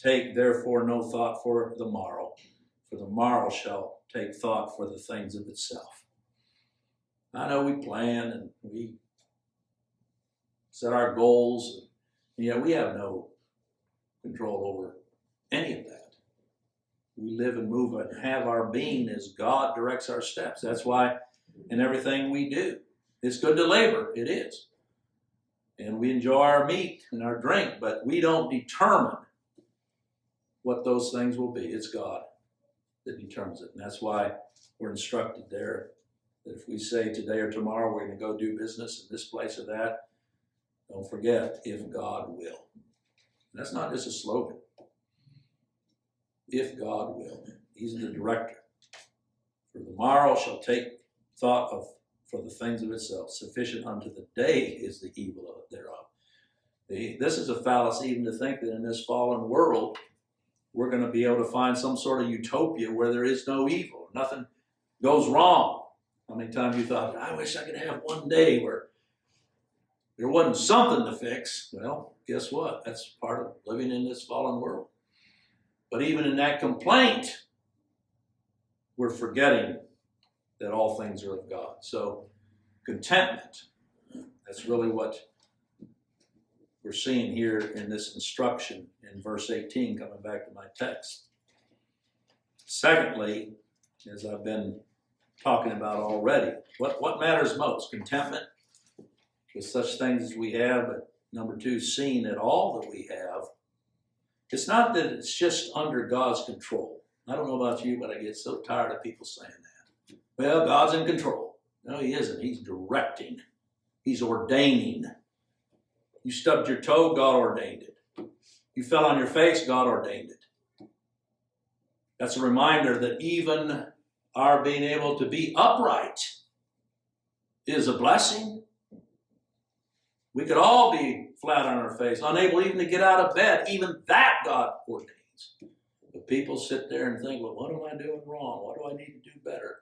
take therefore no thought for the morrow shall take thought for the things of itself. I know we plan and we set our goals, and yet we have no control over any of that. We live and move and have our being as God directs our steps. That's why in everything we do, it's good to labor. It is. And we enjoy our meat and our drink, but we don't determine what those things will be. It's God that determines it. And that's why we're instructed there that if we say today or tomorrow we're going to go do business in this place or that, don't forget, if God will. And that's not just a slogan. If God will. He's the director. For the morrow shall take thought for the things of itself. Sufficient unto the day is the evil thereof. This is a fallacy even to think that in this fallen world we're going to be able to find some sort of utopia where there is no evil. Nothing goes wrong. How many times you thought, I wish I could have one day where there wasn't something to fix? Well, guess what? That's part of living in this fallen world. But even in that complaint, we're forgetting that all things are of God. So contentment, that's really what we're seeing here in this instruction in verse 18, coming back to my text. Secondly, as I've been talking about already, what matters most? Contentment with such things as we have, but number two, seeing that all that we have, it's not that it's just under God's control. I don't know about you, but I get so tired of people saying that. Well, God's in control. No, he isn't. He's directing. He's ordaining. You stubbed your toe, God ordained it. You fell on your face, God ordained it. That's a reminder that even our being able to be upright is a blessing. We could all be flat on our face, unable even to get out of bed. Even that God ordains. But people sit there and think, well, what am I doing wrong? What do I need to do better?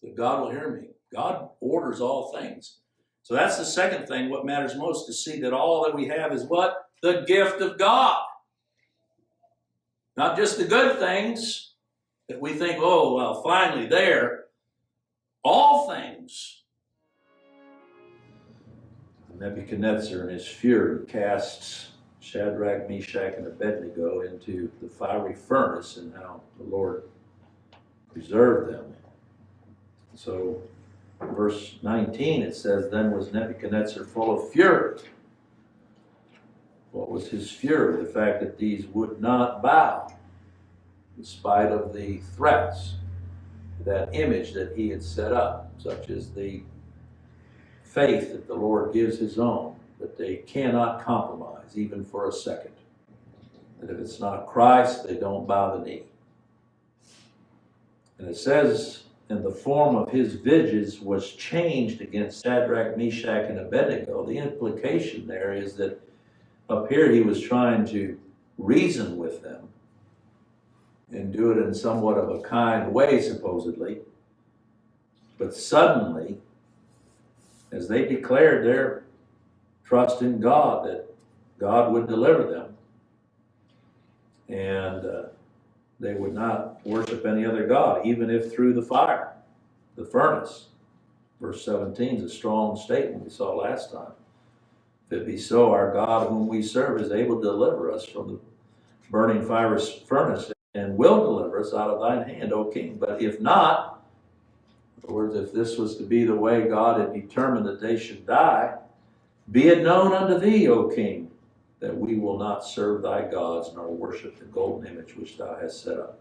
So God will hear me. God orders all things. So that's the second thing, what matters most, to see that all that we have is what? The gift of God. Not just the good things that we think, oh, well, finally there. All things. Nebuchadnezzar in his fury casts Shadrach, Meshach, and Abednego into the fiery furnace, and how the Lord preserved them. So verse 19, it says, then was Nebuchadnezzar full of fury. What was his fury? The fact that these would not bow, in spite of the threats, that image that he had set up, such as the faith that the Lord gives his own, that they cannot compromise, even for a second. That if it's not Christ, they don't bow the knee. And it says, and the form of his visage was changed against Shadrach, Meshach, and Abednego. The implication there is that up here he was trying to reason with them and do it in somewhat of a kind way, supposedly. But suddenly, as they declared their trust in God, that God would deliver them, and they would not worship any other God, even if through the fire, the furnace. Verse 17 is a strong statement we saw last time. If it be so, our God whom we serve is able to deliver us from the burning fiery furnace, and will deliver us out of thine hand, O king. But if not, in other words, if this was to be the way God had determined that they should die, be it known unto thee, O king, that we will not serve thy gods nor worship the golden image which thou hast set up.